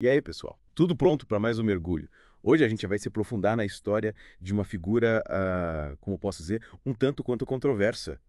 E aí, pessoal? Tudo pronto para mais um mergulho? Hoje a gente vai se aprofundar na história de uma figura, como posso dizer, um tanto quanto controversa.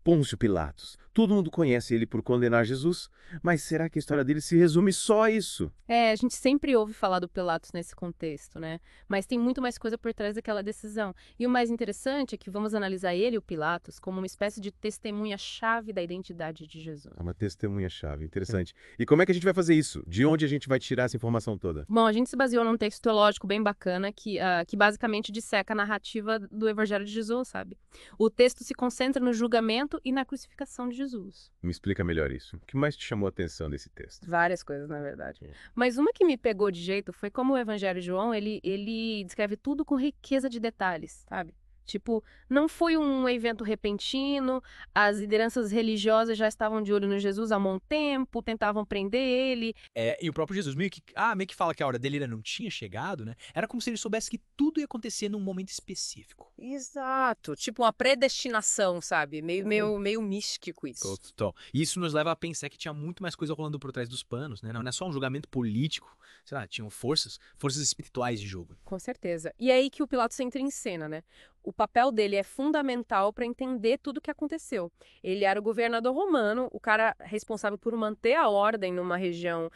Pôncio Pilatos. Todo mundo conhece ele por condenar Jesus, mas será que a história dele se resume só a isso? É, a gente sempre ouve falar do Pilatos nesse contexto, né? Mas tem muito mais coisa por trás daquela decisão. E o mais interessante é que vamos analisar ele, o Pilatos, como uma espécie de testemunha-chave da identidade de Jesus. É uma testemunha-chave, interessante. E como é que a gente vai fazer isso? De onde a gente vai tirar essa informação toda? Bom, a gente se baseou num texto teológico bem bacana que basicamente disseca a narrativa do Evangelho de Jesus, sabe? O texto se concentra no julgamento e na crucificação de Jesus. Me explica melhor isso. O que mais te chamou a atenção desse texto? Várias coisas, na verdade. Hum. Mas uma que me pegou de jeito foi como o Evangelho de João, ele descreve tudo com riqueza de detalhes, sabe? Tipo, não foi um evento repentino, as lideranças religiosas já estavam de olho no Jesus há um bom tempo, tentavam prender ele. E o próprio Jesus meio que fala que a hora dele ainda não tinha chegado, né? Era como se ele soubesse que tudo ia acontecer num momento específico. Exato, tipo uma predestinação, sabe? Meio místico isso. Total. E isso nos leva a pensar que tinha muito mais coisa rolando por trás dos panos, né? Não é só um julgamento político, sei lá, tinham forças espirituais de jogo. Com certeza. E é aí que o Pilatos entra em cena, né? O papel dele é fundamental para entender tudo o que aconteceu. Ele era o governador romano, o cara responsável por manter a ordem numa região,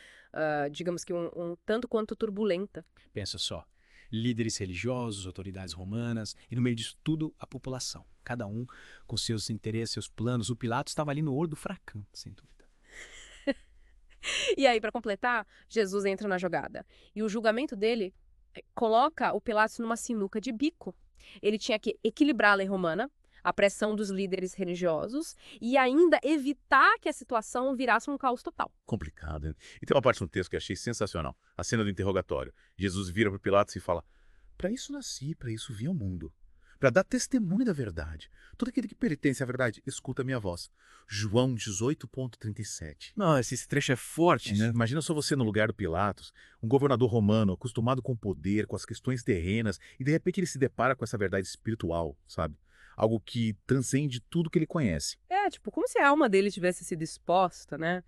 digamos que um tanto quanto turbulenta. Pensa só. Líderes religiosos, autoridades romanas, e no meio disso tudo, a população. Cada um com seus interesses, seus planos. O Pilatos estava ali no olho do furacão, sem dúvida. E aí, para completar, Jesus entra na jogada. E o julgamento dele coloca o Pilatos numa sinuca de bico. Ele tinha que equilibrar a lei romana, a pressão dos líderes religiosos e ainda evitar que a situação virasse um caos total. Complicado, hein? E tem uma parte no texto que eu achei sensacional. A cena do interrogatório. Jesus vira para Pilatos e fala: para isso nasci, para isso vim ao mundo. Para dar testemunho da verdade. Todo aquele que pertence à verdade, escuta a minha voz. João 18,37. Nossa, esse trecho é forte, né? Imagina só você no lugar do Pilatos, um governador romano acostumado com o poder, com as questões terrenas, e de repente ele se depara com essa verdade espiritual, sabe? Algo que transcende tudo que ele conhece. É, tipo, como se a alma dele tivesse sido exposta, né?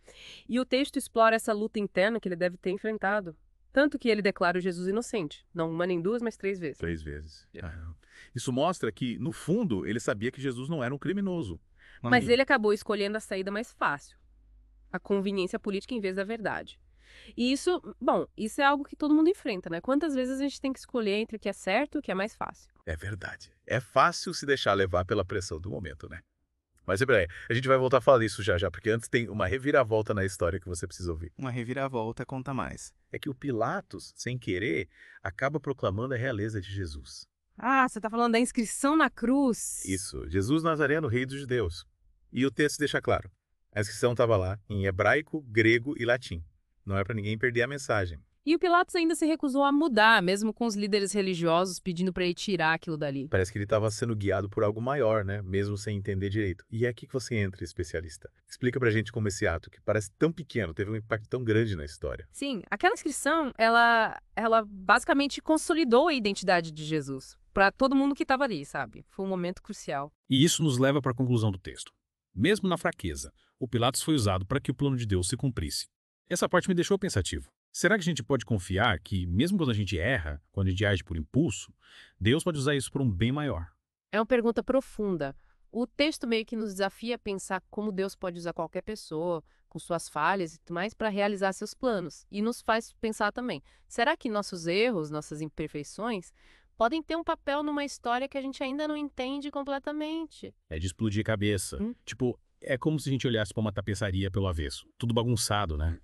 E o texto explora essa luta interna que ele deve ter enfrentado. Tanto que ele declara o Jesus inocente. Não uma nem duas, mas três vezes. 3 vezes. Caramba. Isso mostra que, no fundo, ele sabia que Jesus não era um criminoso. Mas ele acabou escolhendo a saída mais fácil. A conveniência política em vez da verdade. E isso, bom, isso é algo que todo mundo enfrenta, né? Quantas vezes a gente tem que escolher entre o que é certo e o que é mais fácil? É verdade. É fácil se deixar levar pela pressão do momento, né? Mas peraí, a gente vai voltar a falar disso já já, porque antes tem uma reviravolta na história que você precisa ouvir. Uma reviravolta conta mais. É que o Pilatos, sem querer, acaba proclamando a realeza de Jesus. Ah, você tá falando da inscrição na cruz. Isso, Jesus Nazareno, rei dos judeus. E o texto deixa claro. A inscrição estava lá, em hebraico, grego e latim. Não é para ninguém perder a mensagem. E o Pilatos ainda se recusou a mudar, mesmo com os líderes religiosos pedindo para ele tirar aquilo dali. Parece que ele estava sendo guiado por algo maior, né? Mesmo sem entender direito. E é aqui que você entra, especialista. Explica pra gente como esse ato, que parece tão pequeno, teve um impacto tão grande na história. Sim, aquela inscrição, ela basicamente consolidou a identidade de Jesus para todo mundo que estava ali, sabe? Foi um momento crucial. E isso nos leva para a conclusão do texto. Mesmo na fraqueza, o Pilatos foi usado para que o plano de Deus se cumprisse. Essa parte me deixou pensativo. Será que a gente pode confiar que, mesmo quando a gente erra, quando a gente age por impulso, Deus pode usar isso para um bem maior? É uma pergunta profunda. O texto meio que nos desafia a pensar como Deus pode usar qualquer pessoa, com suas falhas e tudo mais, para realizar seus planos. E nos faz pensar também, será que nossos erros, nossas imperfeições, podem ter um papel numa história que a gente ainda não entende completamente? É de explodir cabeça. Tipo, é como se a gente olhasse para uma tapeçaria pelo avesso. Tudo bagunçado, né?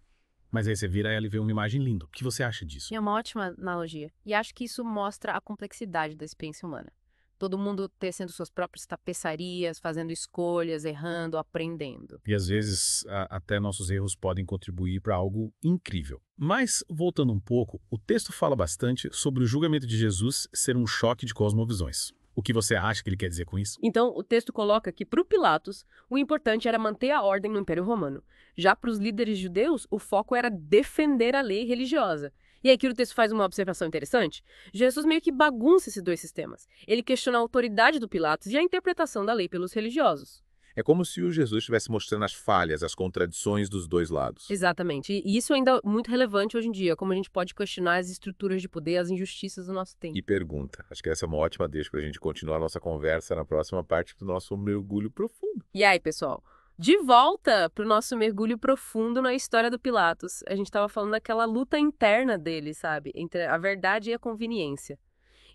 Mas aí você vira ela e vê uma imagem linda. O que você acha disso? É uma ótima analogia. E acho que isso mostra a complexidade da experiência humana. Todo mundo tecendo suas próprias tapeçarias, fazendo escolhas, errando, aprendendo. E às vezes até nossos erros podem contribuir para algo incrível. Mas, voltando um pouco, o texto fala bastante sobre o julgamento de Jesus ser um choque de cosmovisões. O que você acha que ele quer dizer com isso? Então, o texto coloca que, para o Pilatos, o importante era manter a ordem no Império Romano. Já para os líderes judeus, o foco era defender a lei religiosa. E aí aqui o texto faz uma observação interessante. Jesus meio que bagunça esses dois sistemas. Ele questiona a autoridade do Pilatos e a interpretação da lei pelos religiosos. É como se o Jesus estivesse mostrando as falhas, as contradições dos dois lados. Exatamente. E isso ainda é muito relevante hoje em dia, como a gente pode questionar as estruturas de poder, as injustiças do nosso tempo. E pergunta. Acho que essa é uma ótima deixa para a gente continuar a nossa conversa na próxima parte do nosso mergulho profundo. E aí, pessoal? De volta para o nosso mergulho profundo na história do Pilatos. A gente estava falando daquela luta interna dele, sabe? Entre a verdade e a conveniência.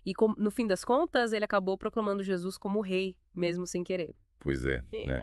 E no fim das contas, ele acabou proclamando Jesus como rei, mesmo sem querer. Pois é, né?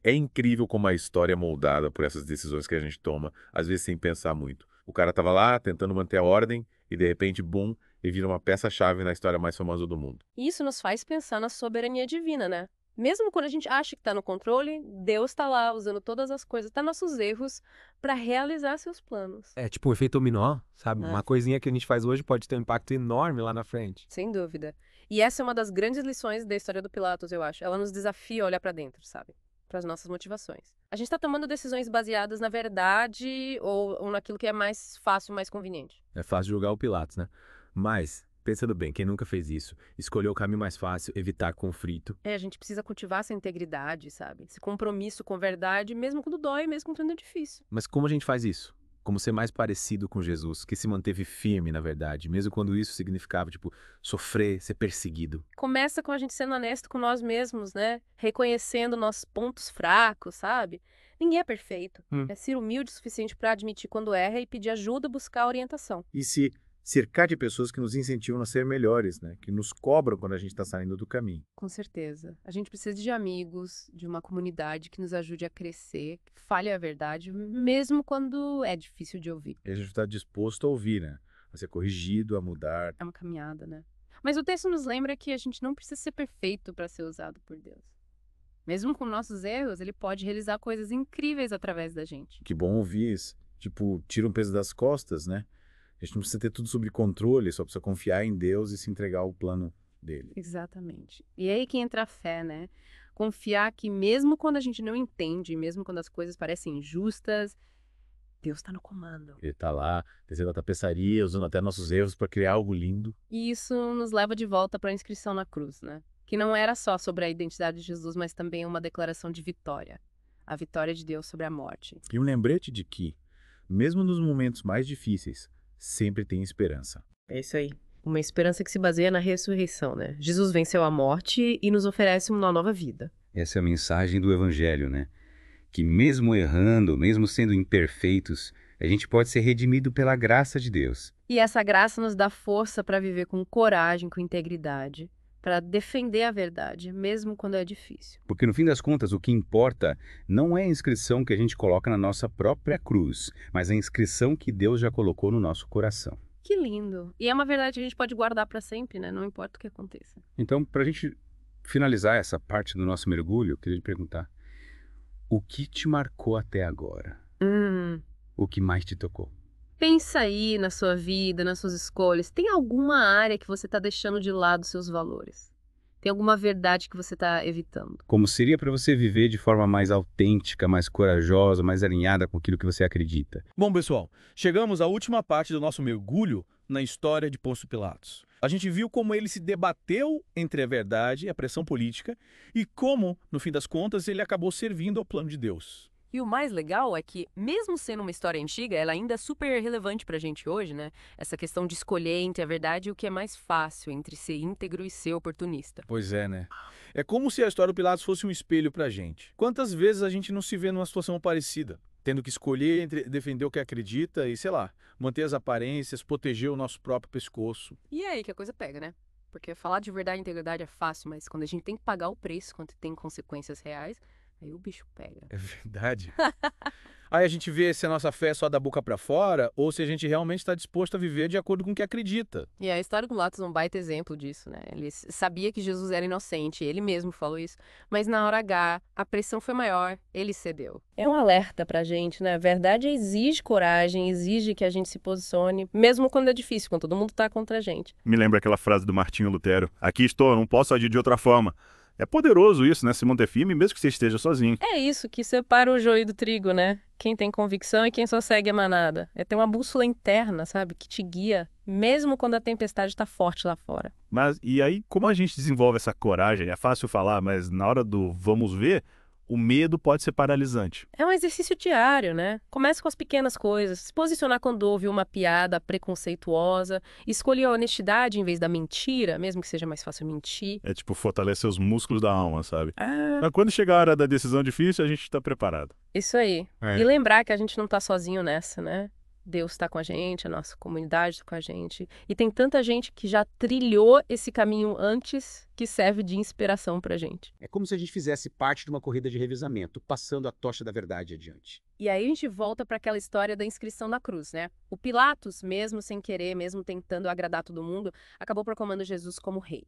É incrível como a história é moldada por essas decisões que a gente toma, às vezes sem pensar muito. O cara tava lá tentando manter a ordem e de repente, bum, ele vira uma peça-chave na história mais famosa do mundo. Isso nos faz pensar na soberania divina, né? Mesmo quando a gente acha que está no controle, Deus está lá usando todas as coisas, até nossos erros, para realizar seus planos. É tipo um efeito dominó, sabe? É. Uma coisinha que a gente faz hoje pode ter um impacto enorme lá na frente. Sem dúvida. E essa é uma das grandes lições da história do Pilatos, eu acho. Ela nos desafia a olhar para dentro, sabe? Para as nossas motivações. A gente está tomando decisões baseadas na verdade ou naquilo que é mais fácil, mais conveniente. É fácil julgar o Pilatos, né? Mas, pensando bem, quem nunca fez isso? Escolheu o caminho mais fácil, evitar conflito. A gente precisa cultivar essa integridade, sabe? Esse compromisso com verdade, mesmo quando dói, mesmo quando é difícil. Mas como a gente faz isso? Como ser mais parecido com Jesus, que se manteve firme, na verdade, mesmo quando isso significava, tipo, sofrer, ser perseguido. Começa com a gente sendo honesto com nós mesmos, né? Reconhecendo nossos pontos fracos, sabe? Ninguém é perfeito. É ser humilde o suficiente para admitir quando erra e pedir ajuda, buscar orientação. E se cercar de pessoas que nos incentivam a ser melhores, né? Que nos cobram quando a gente está saindo do caminho. Com certeza. A gente precisa de amigos, de uma comunidade que nos ajude a crescer, que fale a verdade, mesmo quando é difícil de ouvir. E a gente está disposto a ouvir, né? A ser corrigido, a mudar. É uma caminhada, né? Mas o texto nos lembra que a gente não precisa ser perfeito para ser usado por Deus. Mesmo com nossos erros, ele pode realizar coisas incríveis através da gente. Que bom ouvir isso. Tipo, tira um peso das costas, né? A gente não precisa ter tudo sob controle, só precisa confiar em Deus e se entregar ao plano dele. Exatamente. E é aí que entra a fé, né? Confiar que mesmo quando a gente não entende, mesmo quando as coisas parecem injustas, Deus está no comando. Ele tá lá, descendo a tapeçaria, usando até nossos erros para criar algo lindo. E isso nos leva de volta para a inscrição na cruz, né? Que não era só sobre a identidade de Jesus, mas também uma declaração de vitória. A vitória de Deus sobre a morte. E um lembrete de que, mesmo nos momentos mais difíceis, sempre tem esperança. É isso aí. Uma esperança que se baseia na ressurreição, né? Jesus venceu a morte e nos oferece uma nova vida. Essa é a mensagem do Evangelho, né? Que mesmo errando, mesmo sendo imperfeitos, a gente pode ser redimido pela graça de Deus. E essa graça nos dá força para viver com coragem, com integridade, para defender a verdade, mesmo quando é difícil. Porque no fim das contas, o que importa não é a inscrição que a gente coloca na nossa própria cruz, mas a inscrição que Deus já colocou no nosso coração. Que lindo! E é uma verdade que a gente pode guardar para sempre, né? Não importa o que aconteça. Então, para a gente finalizar essa parte do nosso mergulho, eu queria te perguntar, o que te marcou até agora? O que mais te tocou? Pensa aí na sua vida, nas suas escolhas. Tem alguma área que você está deixando de lado seus valores? Tem alguma verdade que você está evitando? Como seria para você viver de forma mais autêntica, mais corajosa, mais alinhada com aquilo que você acredita? Bom, pessoal, chegamos à última parte do nosso mergulho na história de Pôncio Pilatos. A gente viu como ele se debateu entre a verdade e a pressão política e como, no fim das contas, ele acabou servindo ao plano de Deus. E o mais legal é que, mesmo sendo uma história antiga, ela ainda é super relevante pra gente hoje, né? Essa questão de escolher entre a verdade e o que é mais fácil, entre ser íntegro e ser oportunista. Pois é, né? É como se a história do Pilatos fosse um espelho pra gente. Quantas vezes a gente não se vê numa situação parecida? Tendo que escolher entre defender o que acredita e, sei lá, manter as aparências, proteger o nosso próprio pescoço. E é aí que a coisa pega, né? Porque falar de verdade e integridade é fácil, mas quando a gente tem que pagar o preço, quando tem consequências reais, aí o bicho pega. É verdade. Aí a gente vê se a nossa fé é só da boca pra fora ou se a gente realmente está disposto a viver de acordo com o que acredita. E a história do Pilatos é um baita exemplo disso, né? Ele sabia que Jesus era inocente, ele mesmo falou isso. Mas na hora H, a pressão foi maior, ele cedeu. É um alerta pra gente, né? A verdade exige coragem, exige que a gente se posicione, mesmo quando é difícil, quando todo mundo tá contra a gente. Me lembra aquela frase do Martinho Lutero. Aqui estou, não posso agir de outra forma. É poderoso isso, né? Se manter firme, mesmo que você esteja sozinho. É isso que separa o joio do trigo, né? Quem tem convicção e quem só segue a manada. É ter uma bússola interna, sabe? Que te guia, mesmo quando a tempestade tá forte lá fora. Mas, e aí, como a gente desenvolve essa coragem? É fácil falar, mas na hora do vamos ver, o medo pode ser paralisante. É um exercício diário, né? Comece com as pequenas coisas. Se posicionar quando ouve uma piada preconceituosa. Escolher a honestidade em vez da mentira, mesmo que seja mais fácil mentir. É tipo fortalecer os músculos da alma, sabe? Mas quando chegar a hora da decisão difícil, a gente tá preparado. Isso aí. E lembrar que a gente não tá sozinho nessa, né? Deus está com a gente, a nossa comunidade está com a gente. E tem tanta gente que já trilhou esse caminho antes que serve de inspiração pra gente. É como se a gente fizesse parte de uma corrida de revezamento, passando a tocha da verdade adiante. E aí a gente volta para aquela história da inscrição na cruz, né? O Pilatos, mesmo sem querer, mesmo tentando agradar todo mundo, acabou proclamando Jesus como rei.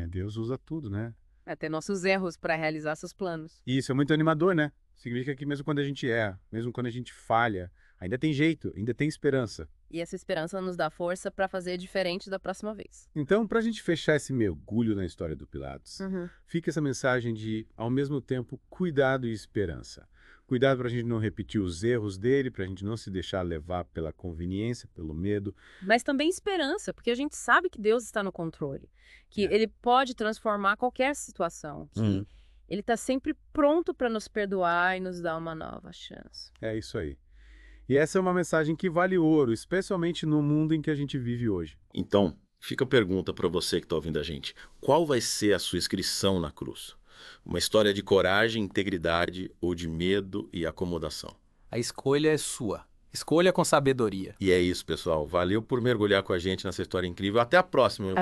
Deus usa tudo, né? Até nossos erros para realizar seus planos. E isso é muito animador, né? Significa que mesmo quando a gente erra, mesmo quando a gente falha, ainda tem jeito, ainda tem esperança. E essa esperança nos dá força para fazer diferente da próxima vez. Então, para a gente fechar esse mergulho na história do Pilatos, fica essa mensagem de, ao mesmo tempo, cuidado e esperança. Cuidado para a gente não repetir os erros dele, para a gente não se deixar levar pela conveniência, pelo medo. Mas também esperança, porque a gente sabe que Deus está no controle. Que Ele pode transformar qualquer situação. Que Ele está sempre pronto para nos perdoar e nos dar uma nova chance. É isso aí. E essa é uma mensagem que vale ouro, especialmente no mundo em que a gente vive hoje. Então, fica a pergunta para você que está ouvindo a gente. Qual vai ser a sua inscrição na cruz? Uma história de coragem, integridade ou de medo e acomodação? A escolha é sua. Escolha com sabedoria. E é isso, pessoal. Valeu por mergulhar com a gente nessa história incrível. Até a próxima.